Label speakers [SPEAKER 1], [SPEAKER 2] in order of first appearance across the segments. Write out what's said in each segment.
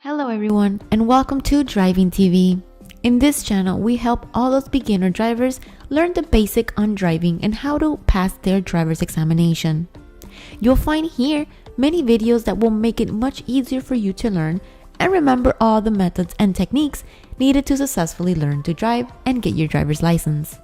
[SPEAKER 1] Hello everyone and welcome to Driving TV. In this channel, we help all those beginner drivers learn the basic on driving and how to pass their driver's examination. You'll find here many videos that will make it much easier for you to learn and remember all the methods and techniques needed to successfully learn to drive and get your driver's license.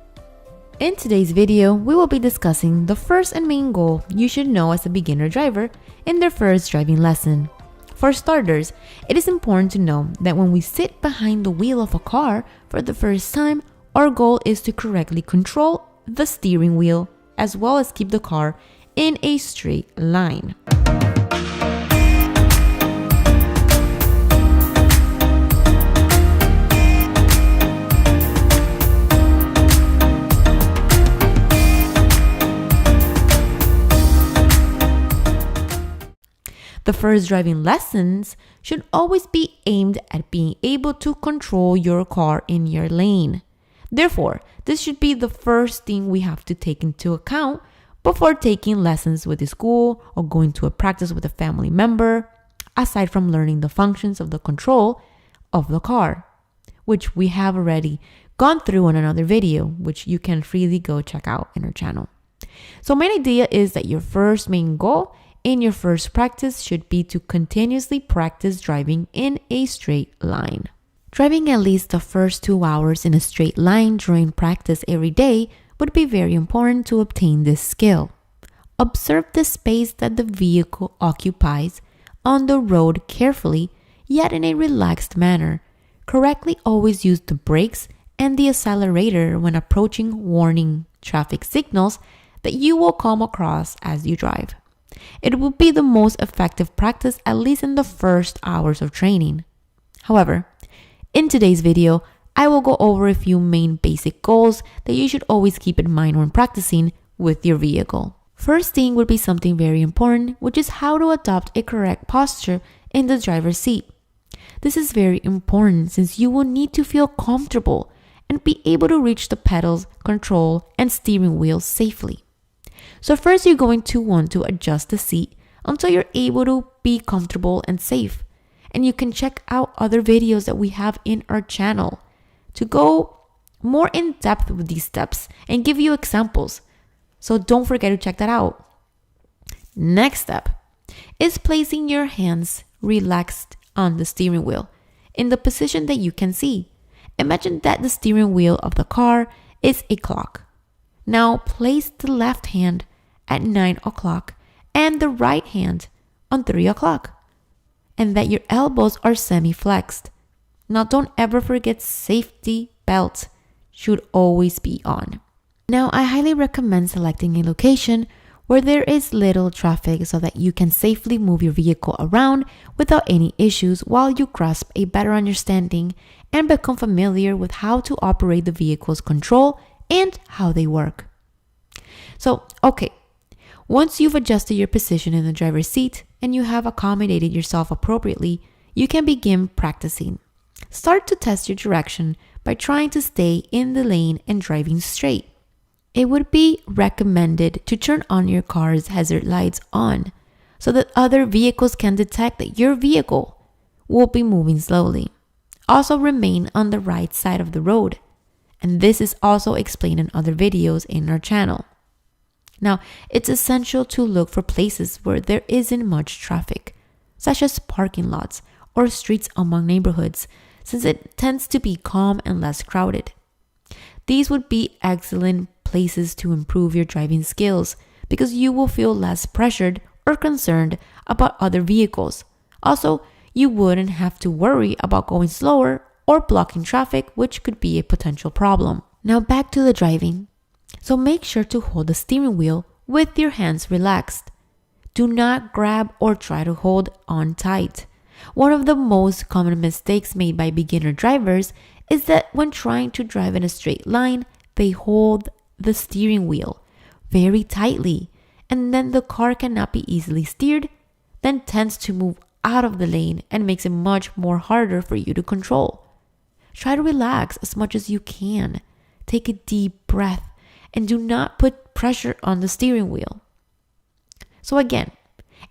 [SPEAKER 1] In today's video, we will be discussing the first and main goal you should know as a beginner driver in their first driving lesson. For starters, it is important to know that when we sit behind the wheel of a car for the first time, our goal is to correctly control the steering wheel as well as keep the car in a straight line. The first driving lessons should always be aimed at being able to control your car in your lane. Therefore, this should be the first thing we have to take into account before taking lessons with the school or going to a practice with a family member, aside from learning the functions of the control of the car, which we have already gone through in another video, which you can freely go check out in our channel. So main idea is that your first main goal in your first practice should be to continuously practice driving in a straight line. Driving at least the first 2 hours in a straight line during practice every day would be very important to obtain this skill. Observe the space that the vehicle occupies on the road carefully, yet in a relaxed manner. Correctly always use the brakes and the accelerator when approaching warning traffic signals that you will come across as you drive. It will be the most effective practice, at least in the first hours of training. However, in today's video, I will go over a few main basic goals that you should always keep in mind when practicing with your vehicle. First thing would be something very important, which is how to adopt a correct posture in the driver's seat. This is very important since you will need to feel comfortable and be able to reach the pedals, control, and steering wheel safely. So first, you're going to want to adjust the seat until you're able to be comfortable and safe. And you can check out other videos that we have in our channel to go more in depth with these steps and give you examples. So don't forget to check that out. Next step is placing your hands relaxed on the steering wheel in the position that you can see. Imagine that the steering wheel of the car is a clock. Now place the left hand at 9 o'clock and the right hand on 3 o'clock, and that your elbows are semi-flexed. Now don't ever forget safety belts should always be on. Now I highly recommend selecting a location where there is little traffic so that you can safely move your vehicle around without any issues while you grasp a better understanding and become familiar with how to operate the vehicle's control and how they work. So, once you've adjusted your position in the driver's seat and you have accommodated yourself appropriately, you can begin practicing. Start to test your direction by trying to stay in the lane and driving straight. It would be recommended to turn on your car's hazard lights on so that other vehicles can detect that your vehicle will be moving slowly. Also remain on the right side of the road. And this is also explained in other videos in our channel. Now, it's essential to look for places where there isn't much traffic, such as parking lots or streets among neighborhoods, since it tends to be calm and less crowded. These would be excellent places to improve your driving skills because you will feel less pressured or concerned about other vehicles. Also, you wouldn't have to worry about going slower or blocking traffic, which could be a potential problem. Now back to the driving. So make sure to hold the steering wheel with your hands relaxed. Do not grab or try to hold on tight. One of the most common mistakes made by beginner drivers is that when trying to drive in a straight line, they hold the steering wheel very tightly, and then the car cannot be easily steered, then tends to move out of the lane and makes it much more harder for you to control. Try to relax as much as you can. Take a deep breath and do not put pressure on the steering wheel. So again,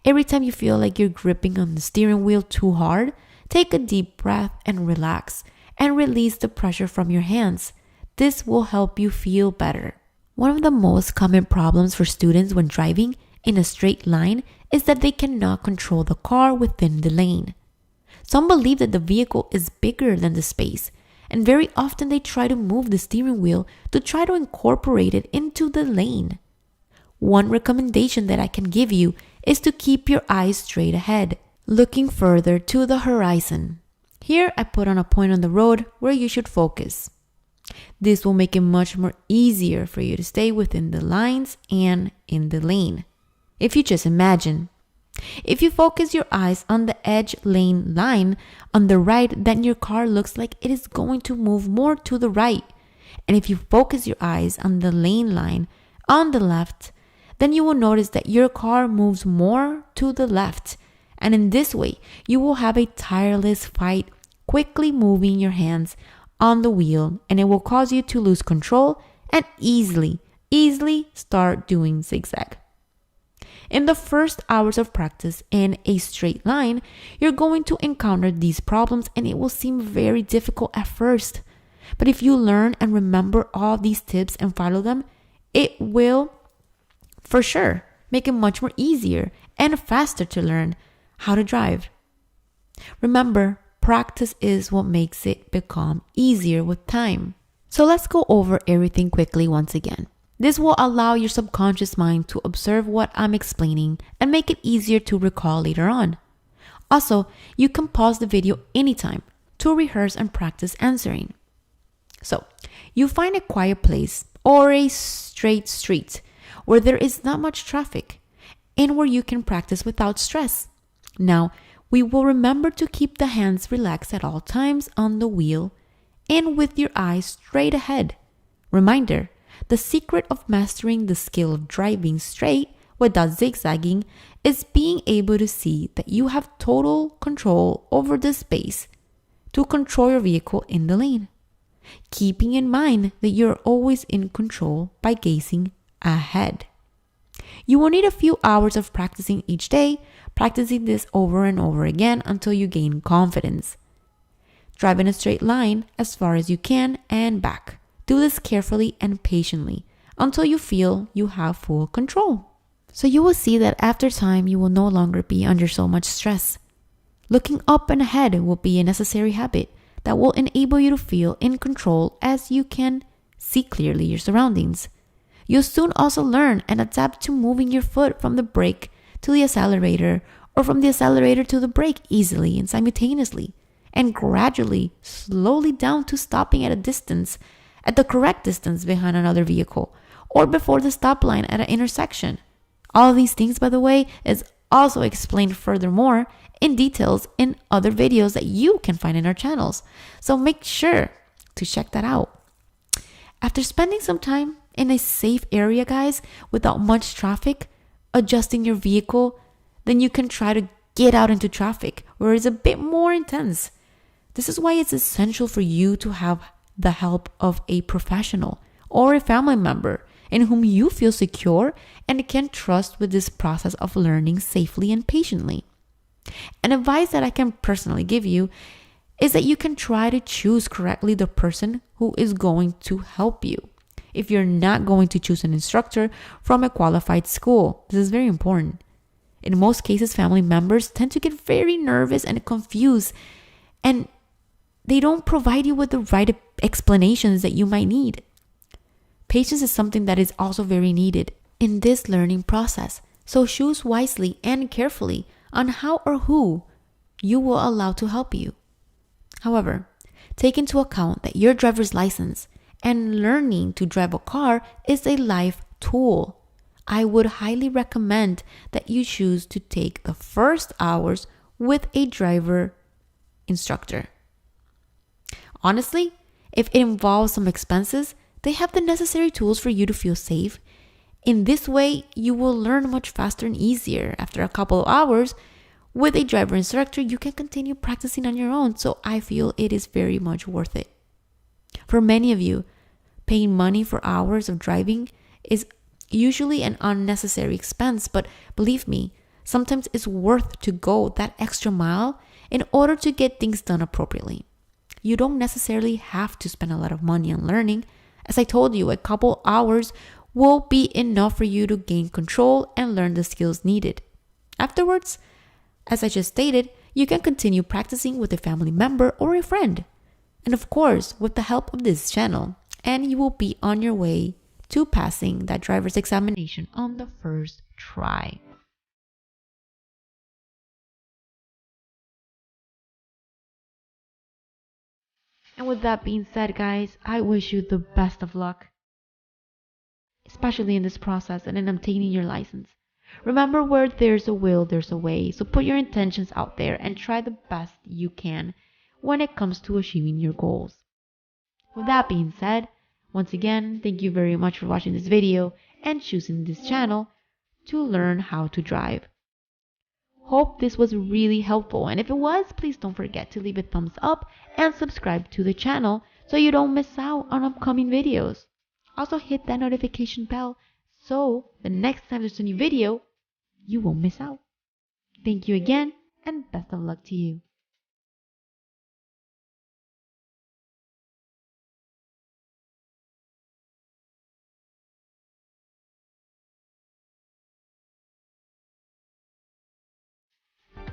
[SPEAKER 1] every time you feel like you're gripping on the steering wheel too hard, take a deep breath and relax, and release the pressure from your hands. This will help you feel better. One of the most common problems for students when driving in a straight line is that they cannot control the car within the lane. Some believe that the vehicle is bigger than the space, and very often they try to move the steering wheel to try to incorporate it into the lane. One recommendation that I can give you is to keep your eyes straight ahead, looking further to the horizon. Here I put on a point on the road where you should focus. This will make it much more easier for you to stay within the lines and in the lane. If you just imagine, if you focus your eyes on the edge lane line on the right, then your car looks like it is going to move more to the right. And if you focus your eyes on the lane line on the left, then you will notice that your car moves more to the left. And in this way, you will have a tireless fight, quickly moving your hands on the wheel, and it will cause you to lose control and easily start doing zigzag. In the first hours of practice in a straight line, you're going to encounter these problems and it will seem very difficult at first. But if you learn and remember all these tips and follow them, it will, for sure, make it much more easier and faster to learn how to drive. Remember, practice is what makes it become easier with time. So let's go over everything quickly once again. This will allow your subconscious mind to observe what I'm explaining and make it easier to recall later on. Also, you can pause the video anytime to rehearse and practice answering. So, you find a quiet place or a straight street where there is not much traffic and where you can practice without stress. Now, we will remember to keep the hands relaxed at all times on the wheel and with your eyes straight ahead. Reminder, the secret of mastering the skill of driving straight without zigzagging is being able to see that you have total control over the space to control your vehicle in the lane, keeping in mind that you're always in control by gazing ahead. You will need a few hours of practicing each day, practicing this over and over again until you gain confidence. Drive in a straight line as far as you can and back. Do this carefully and patiently until you feel you have full control. So you will see that after time, you will no longer be under so much stress. Looking up and ahead will be a necessary habit that will enable you to feel in control as you can see clearly your surroundings. You'll soon also learn and adapt to moving your foot from the brake to the accelerator or from the accelerator to the brake easily and simultaneously, and gradually, slowly down to stopping at a distance, at the correct distance behind another vehicle, or before the stop line at an intersection. All these things, by the way, is also explained furthermore in details in other videos that you can find in our channels. So make sure to check that out. After spending some time in a safe area, guys, without much traffic, adjusting your vehicle, then you can try to get out into traffic where it's a bit more intense. This is why it's essential for you to have the help of a professional or a family member in whom you feel secure and can trust with this process of learning safely and patiently. An advice that I can personally give you is that you can try to choose correctly the person who is going to help you. If you're not going to choose an instructor from a qualified school, this is very important. In most cases, family members tend to get very nervous and confused, and they don't provide you with the right explanations that you might need. Patience is something that is also very needed in this learning process. So choose wisely and carefully on how or who you will allow to help you. However, take into account that your driver's license and learning to drive a car is a life tool. I would highly recommend that you choose to take the first hours with a driver instructor. Honestly, if it involves some expenses, they have the necessary tools for you to feel safe. In this way, you will learn much faster and easier. After a couple of hours with a driver instructor, you can continue practicing on your own. So I feel it is very much worth it. For many of you, paying money for hours of driving is usually an unnecessary expense, but believe me, sometimes it's worth to go that extra mile in order to get things done appropriately. You don't necessarily have to spend a lot of money on learning. As I told you, a couple hours will be enough for you to gain control and learn the skills needed. Afterwards, as I just stated, you can continue practicing with a family member or a friend. And of course, with the help of this channel, and you will be on your way to passing that driver's examination on the first try. And with that being said, guys, I wish you the best of luck, especially in this process and in obtaining your license. Remember, where there's a will, there's a way. So put your intentions out there and try the best you can when it comes to achieving your goals. With that being said, once again, thank you very much for watching this video and choosing this channel to learn how to drive. Hope this was really helpful, and if it was, please don't forget to leave a thumbs up and subscribe to the channel so you don't miss out on upcoming videos. Also hit that notification bell so the next time there's a new video, you won't miss out. Thank you again, and best of luck to you.